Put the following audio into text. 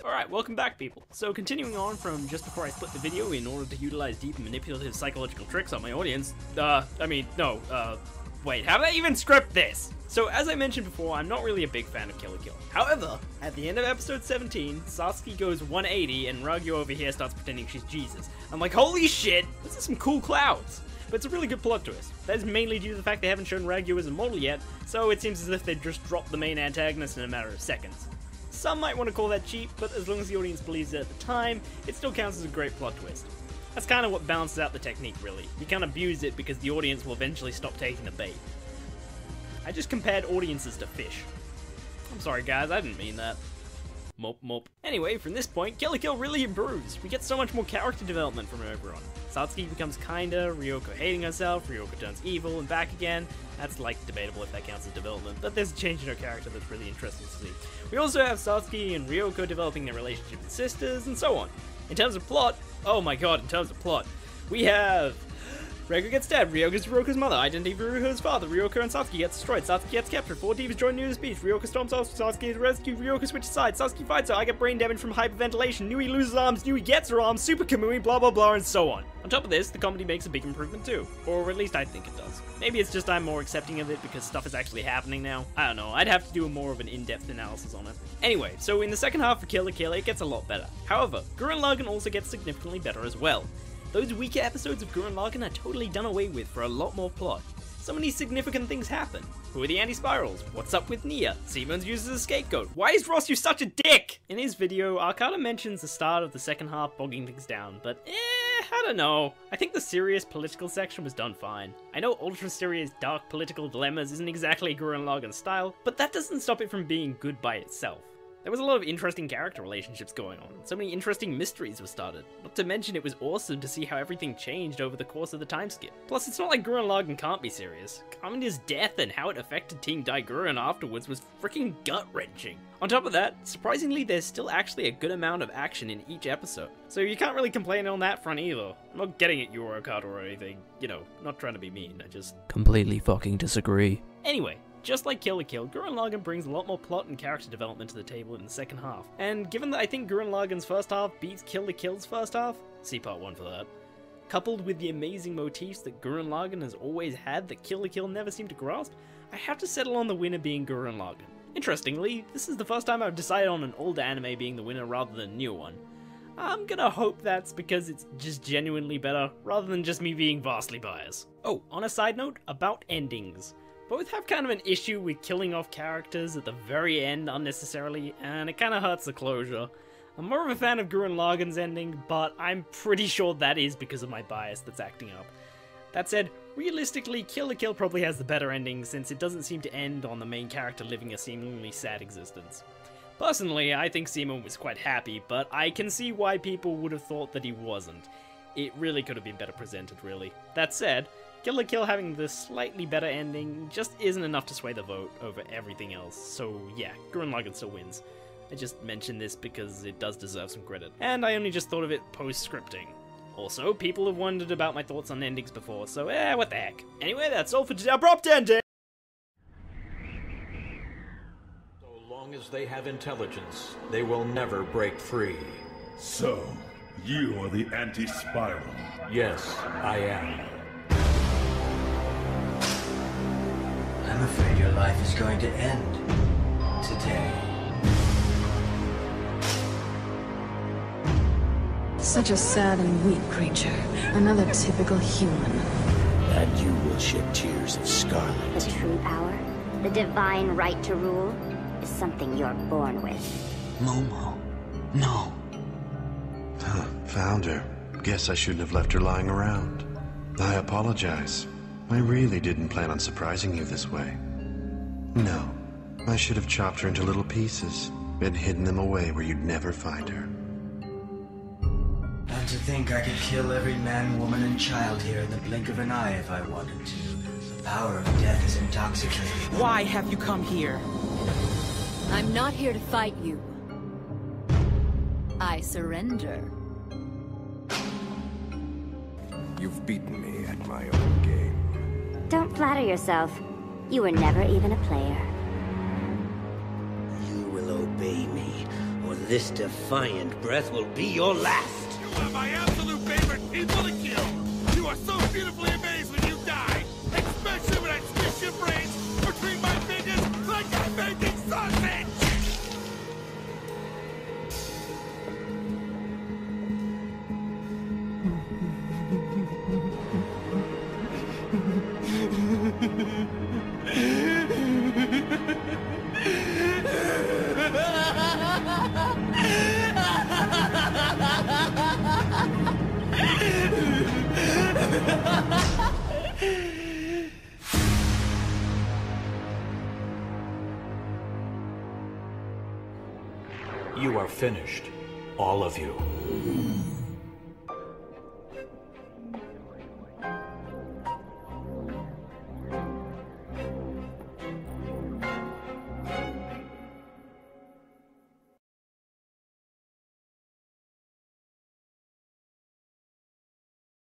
Alright, welcome back, people. So continuing on from just before I split the video in order to utilize deep and manipulative psychological tricks on my audience, wait, how did I even script this? So as I mentioned before, I'm not really a big fan of Kill la Kill. However, at the end of episode 17, Sasuke goes 180 and Ragyu over here starts pretending she's Jesus. I'm like, holy shit, this is some cool clouds. But it's a really good plot twist. That is mainly due to the fact they haven't shown Ragyu as a model yet, so it seems as if they just dropped the main antagonist in a matter of seconds. Some might want to call that cheap, but as long as the audience believes it at the time, it still counts as a great plot twist. That's kind of what balances out the technique, really. You can't abuse it because the audience will eventually stop taking the bait. I just compared audiences to fish. I'm sorry guys, I didn't mean that. Mop mop. Anyway, from this point, Kill la Kill really improves. We get so much more character development from everyone. Satsuki becomes kinder, Ryoko hating herself, Ryoko turns evil and back again. That's like debatable if that counts as development, but there's a change in her character that's really interesting to see. We also have Satsuki and Ryoko developing their relationship with sisters, and so on. In terms of plot, oh my god, in terms of plot, we have Ryoko gets stabbed, Ryoko is Ryuko's mother, identity of Ryuko's father, Ryoko and Satsuki gets destroyed, Satsuki gets captured, 4 divas join Nu's beach, Ryoko storms off, Satsuki is rescued, Ryoko switches sides, Satsuki fights her, I get brain damage from hyperventilation, Nui loses arms, Nui gets her arms, Super Kamui, blah blah blah, and so on. On top of this, the comedy makes a big improvement too, or at least I think it does. Maybe it's just I'm more accepting of it because stuff is actually happening now. I don't know, I'd have to do more of an in-depth analysis on it. Anyway, so in the second half of Kill la Kill, it gets a lot better. However, Gurren Lagann also gets significantly better as well. Those weaker episodes of Gurren Lagann are totally done away with for a lot more plot. So many significant things happen. Who are the anti-spirals? What's up with Nia? Simon's used as a scapegoat. Why is Ross you such a dick? In his video, Arcana mentions the start of the second half bogging things down, but I don't know. I think the serious political section was done fine. I know ultra serious dark political dilemmas isn't exactly Gurren Lagann style, but that doesn't stop it from being good by itself. There was a lot of interesting character relationships going on, so many interesting mysteries were started. Not to mention it was awesome to see how everything changed over the course of the time skip. Plus, it's not like Gurren Lagann can't be serious. Kamina's death and how it affected Team Daiguren afterwards was freaking gut-wrenching. On top of that, surprisingly there's still actually a good amount of action in each episode. So you can't really complain on that front either. I'm not getting at Eurocard or anything, you know, not trying to be mean, I just completely fucking disagree. Anyway. Just like Kill la Kill, Gurren Lagann brings a lot more plot and character development to the table in the second half. And given that I think Gurren Lagann's first half beats Kill la Kill's first half, see part 1 for that, coupled with the amazing motifs that Gurren Lagann has always had that Kill la Kill never seemed to grasp, I have to settle on the winner being Gurren Lagann. Interestingly, this is the first time I've decided on an older anime being the winner rather than a new one. I'm gonna hope that's because it's just genuinely better, rather than just me being vastly biased. Oh, on a side note, about endings. Both have kind of an issue with killing off characters at the very end unnecessarily, and it kind of hurts the closure. I'm more of a fan of Gurren Lagann's ending, but I'm pretty sure that is because of my bias that's acting up. That said, realistically, Kill la Kill probably has the better ending since it doesn't seem to end on the main character living a seemingly sad existence. Personally, I think Simon was quite happy, but I can see why people would have thought that he wasn't. It really could have been better presented, really. That said, Kill la Kill having the slightly better ending just isn't enough to sway the vote over everything else, so yeah, Gurren Lagann still wins. I just mentioned this because it does deserve some credit, and I only just thought of it post-scripting. Also, people have wondered about my thoughts on endings before, so what the heck. Anyway, that's all for today. Abrupt ending! So long as they have intelligence, they will never break free. So, you are the anti-spiral? Yes, I am. I'm afraid your life is going to end today. Such a sad and weak creature. Another typical human. And you will shed tears of scarlet. The true power, the divine right to rule, is something you're born with. Momo. No. Huh, found her. Guess I shouldn't have left her lying around. I apologize. I really didn't plan on surprising you this way. No, I should have chopped her into little pieces and hidden them away where you'd never find her. And to think I could kill every man, woman, and child here in the blink of an eye if I wanted to. The power of death is intoxicating. Why have you come here? I'm not here to fight you. I surrender. You've beaten me at my own game. Don't flatter yourself. You were never even a player. You will obey me, or This defiant breath will be your last. You are my absolute favorite people to kill. You are so beautifully amazed when you die, especially when I squish your brains between my fingers like I'm making sausage. You are finished. All of you.